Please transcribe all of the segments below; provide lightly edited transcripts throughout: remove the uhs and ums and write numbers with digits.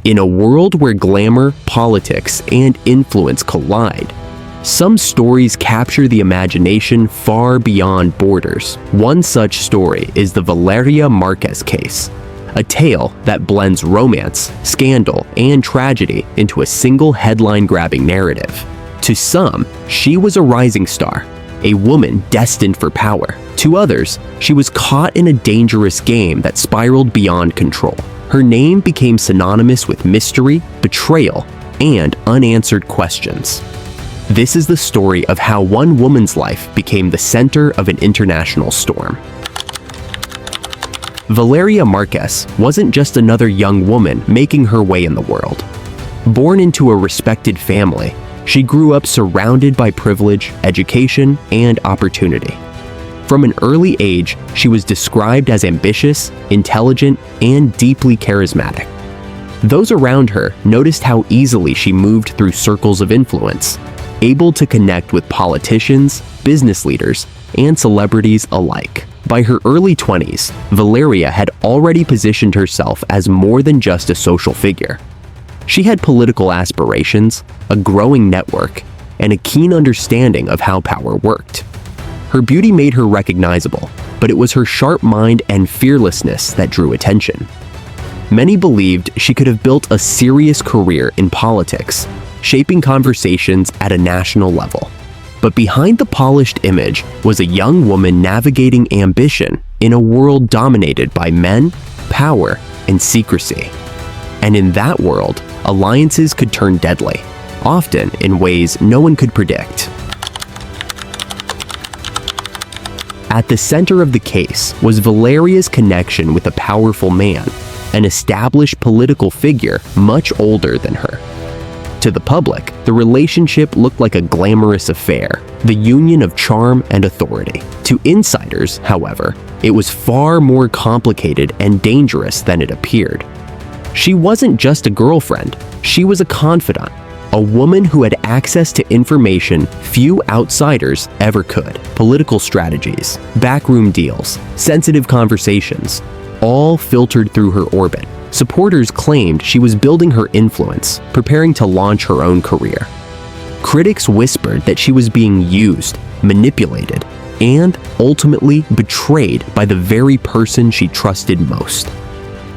In a world where glamour, politics, and influence collide, some stories capture the imagination far beyond borders. One such story is the Valeria Márquez case, a tale that blends romance, scandal, and tragedy into a single headline-grabbing narrative. To some, she was a rising star, a woman destined for power. To others, she was caught in a dangerous game that spiraled beyond control. Her name became synonymous with mystery, betrayal, and unanswered questions. This is the story of how one woman's life became the center of an international storm. Valeria Márquez wasn't just another young woman making her way in the world. Born into a respected family, she grew up surrounded by privilege, education, and opportunity. From an early age, she was described as ambitious, intelligent, and deeply charismatic. Those around her noticed how easily she moved through circles of influence, able to connect with politicians, business leaders, and celebrities alike. By her early 20s, Valeria had already positioned herself as more than just a social figure. She had political aspirations, a growing network, and a keen understanding of how power worked. Her beauty made her recognizable, but it was her sharp mind and fearlessness that drew attention. Many believed she could have built a serious career in politics, shaping conversations at a national level. But behind the polished image was a young woman navigating ambition in a world dominated by men, power, and secrecy. And in that world, alliances could turn deadly, often in ways no one could predict. At the center of the case was Valeria's connection with a powerful man, an established political figure much older than her. To the public, the relationship looked like a glamorous affair, the union of charm and authority. To insiders, however, it was far more complicated and dangerous than it appeared. She wasn't just a girlfriend, she was a confidant, a woman who had access to information few outsiders ever could. Political strategies, backroom deals, sensitive conversations, all filtered through her orbit. Supporters claimed she was building her influence, preparing to launch her own career. Critics whispered that she was being used, manipulated, and ultimately betrayed by the very person she trusted most.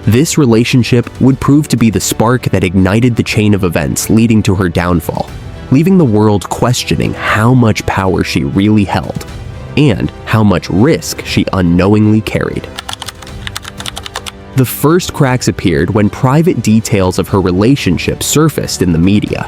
This relationship would prove to be the spark that ignited the chain of events leading to her downfall, leaving the world questioning how much power she really held and how much risk she unknowingly carried. The first cracks appeared when private details of her relationship surfaced in the media.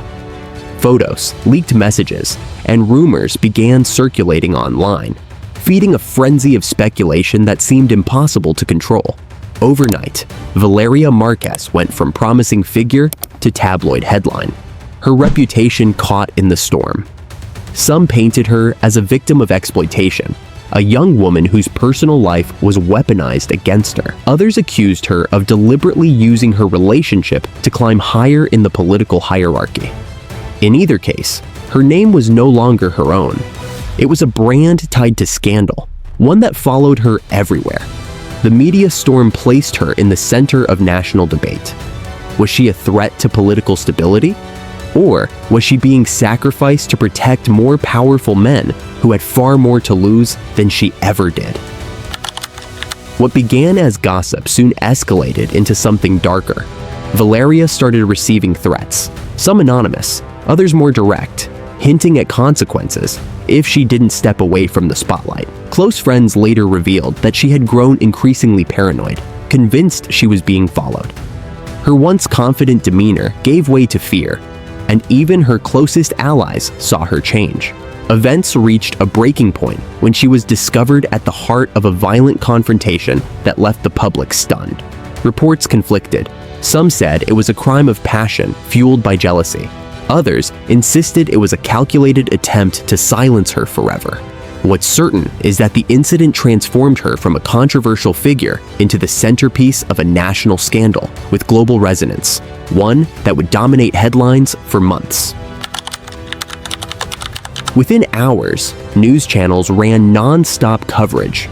Photos, leaked messages, and rumors began circulating online, feeding a frenzy of speculation that seemed impossible to control. Overnight, Valeria Márquez went from promising figure to tabloid headline, her reputation caught in the storm. Some painted her as a victim of exploitation, a young woman whose personal life was weaponized against her. Others accused her of deliberately using her relationship to climb higher in the political hierarchy. In either case, her name was no longer her own. It was a brand tied to scandal, one that followed her everywhere. The media storm placed her in the center of national debate. Was she a threat to political stability? Or was she being sacrificed to protect more powerful men who had far more to lose than she ever did? What began as gossip soon escalated into something darker. Valeria started receiving threats, some anonymous, others more direct, hinting at consequences if she didn't step away from the spotlight. Close friends later revealed that she had grown increasingly paranoid, convinced she was being followed. Her once confident demeanor gave way to fear, and even her closest allies saw her change. Events reached a breaking point when she was discovered at the heart of a violent confrontation that left the public stunned. Reports conflicted. Some said it was a crime of passion fueled by jealousy. Others insisted it was a calculated attempt to silence her forever. What's certain is that the incident transformed her from a controversial figure into the centerpiece of a national scandal with global resonance, one that would dominate headlines for months. Within hours, news channels ran non-stop coverage.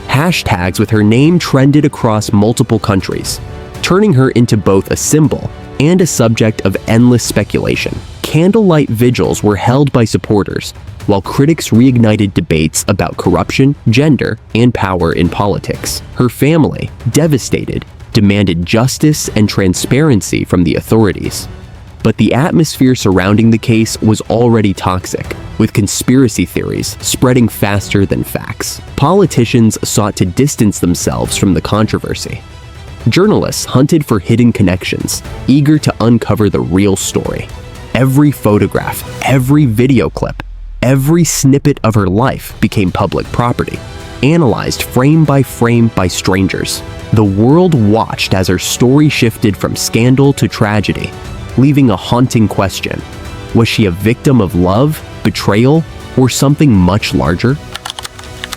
Hashtags with her name trended across multiple countries, turning her into both a symbol and a subject of endless speculation. Candlelight vigils were held by supporters, while critics reignited debates about corruption, gender, and power in politics. Her family, devastated, demanded justice and transparency from the authorities. But the atmosphere surrounding the case was already toxic, with conspiracy theories spreading faster than facts. Politicians sought to distance themselves from the controversy. Journalists hunted for hidden connections, eager to uncover the real story. Every photograph, every video clip, every snippet of her life became public property, analyzed frame by strangers. The world watched as her story shifted from scandal to tragedy, leaving a haunting question. Was she a victim of love, betrayal, or something much larger?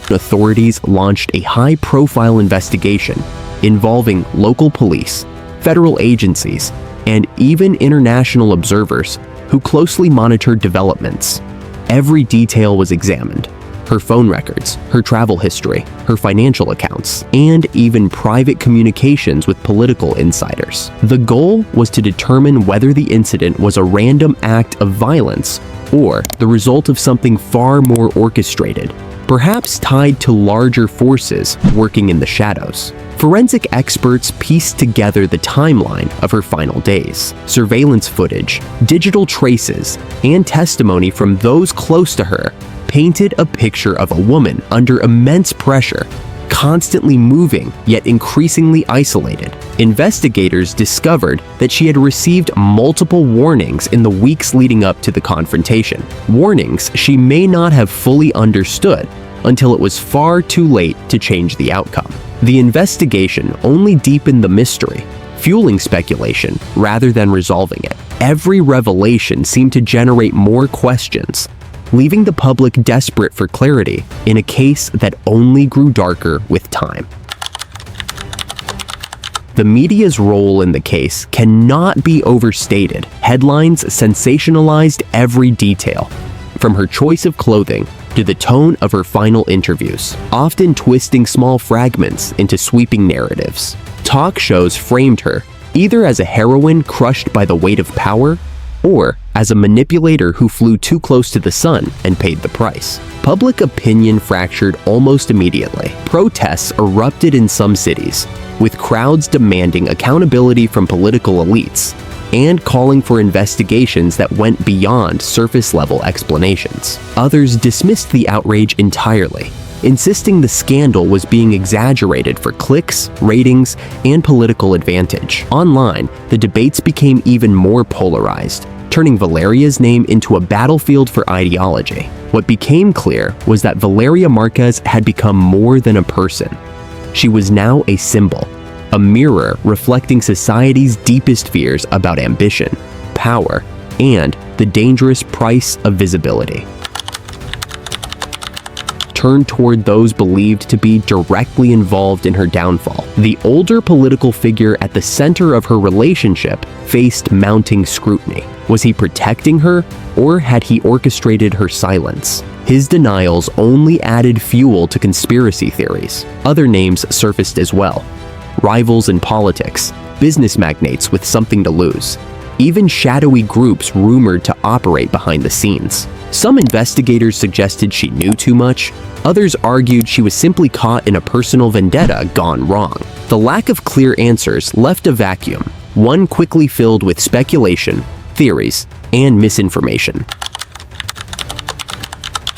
Authorities launched a high-profile investigation involving local police, federal agencies, and even international observers who closely monitored developments. Every detail was examined: her phone records, her travel history, her financial accounts, and even private communications with political insiders. The goal was to determine whether the incident was a random act of violence or the result of something far more orchestrated, perhaps tied to larger forces working in the shadows. Forensic experts pieced together the timeline of her final days. Surveillance footage, digital traces, and testimony from those close to her painted a picture of a woman under immense pressure, constantly moving yet increasingly isolated. Investigators discovered that she had received multiple warnings in the weeks leading up to the confrontation. Warnings she may not have fully understood until it was far too late to change the outcome. The investigation only deepened the mystery, fueling speculation rather than resolving it. Every revelation seemed to generate more questions, leaving the public desperate for clarity in a case that only grew darker with time. The media's role in the case cannot be overstated. Headlines sensationalized every detail, from her choice of clothing to the tone of her final interviews, often twisting small fragments into sweeping narratives. Talk shows framed her either as a heroine crushed by the weight of power, or as a manipulator who flew too close to the sun and paid the price. Public opinion fractured almost immediately. Protests erupted in some cities, with crowds demanding accountability from political elites and calling for investigations that went beyond surface-level explanations. Others dismissed the outrage entirely, insisting the scandal was being exaggerated for clicks, ratings, and political advantage. Online, the debates became even more polarized, turning Valeria's name into a battlefield for ideology. What became clear was that Valeria Márquez had become more than a person. She was now a symbol, a mirror reflecting society's deepest fears about ambition, power, and the dangerous price of visibility. Turned toward those believed to be directly involved in her downfall. The older political figure at the center of her relationship faced mounting scrutiny. Was he protecting her, or had he orchestrated her silence? His denials only added fuel to conspiracy theories. Other names surfaced as well: rivals in politics, business magnates with something to lose, even shadowy groups rumored to operate behind the scenes. Some investigators suggested she knew too much. Others argued she was simply caught in a personal vendetta gone wrong. The lack of clear answers left a vacuum, one quickly filled with speculation, theories, and misinformation.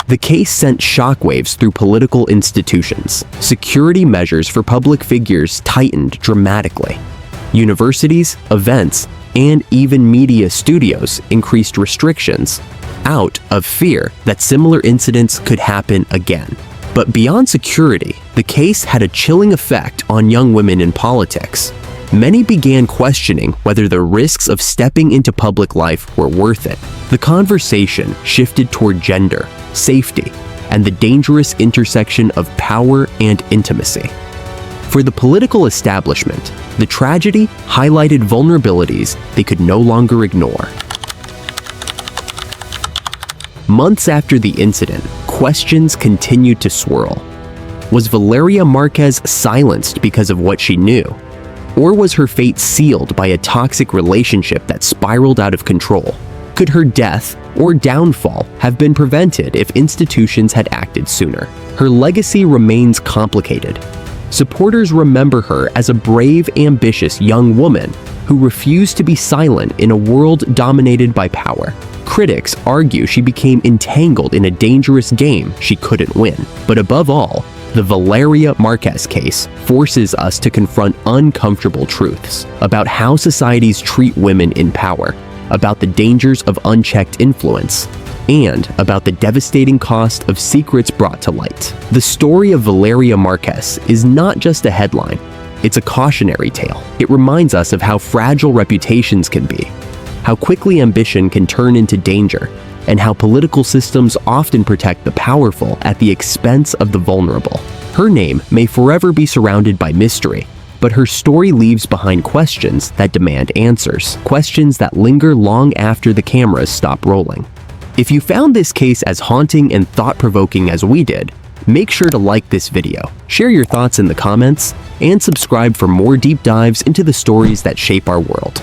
The case sent shockwaves through political institutions. Security measures for public figures tightened dramatically. Universities, events, and even media studios increased restrictions out of fear that similar incidents could happen again. But beyond security, the case had a chilling effect on young women in politics. Many began questioning whether the risks of stepping into public life were worth it. The conversation shifted toward gender, safety, and the dangerous intersection of power and intimacy. For the political establishment, the tragedy highlighted vulnerabilities they could no longer ignore. Months after the incident, questions continued to swirl. Was Valeria Márquez silenced because of what she knew? Or was her fate sealed by a toxic relationship that spiraled out of control? Could her death or downfall have been prevented if institutions had acted sooner? Her legacy remains complicated. Supporters remember her as a brave, ambitious young woman who refused to be silent in a world dominated by power. Critics argue she became entangled in a dangerous game she couldn't win. But above all, the Valeria Márquez case forces us to confront uncomfortable truths about how societies treat women in power, about the dangers of unchecked influence, and about the devastating cost of secrets brought to light. The story of Valeria Márquez is not just a headline, it's a cautionary tale. It reminds us of how fragile reputations can be, how quickly ambition can turn into danger, and how political systems often protect the powerful at the expense of the vulnerable. Her name may forever be surrounded by mystery, but her story leaves behind questions that demand answers, questions that linger long after the cameras stop rolling. If you found this case as haunting and thought-provoking as we did, make sure to like this video, share your thoughts in the comments, and subscribe for more deep dives into the stories that shape our world.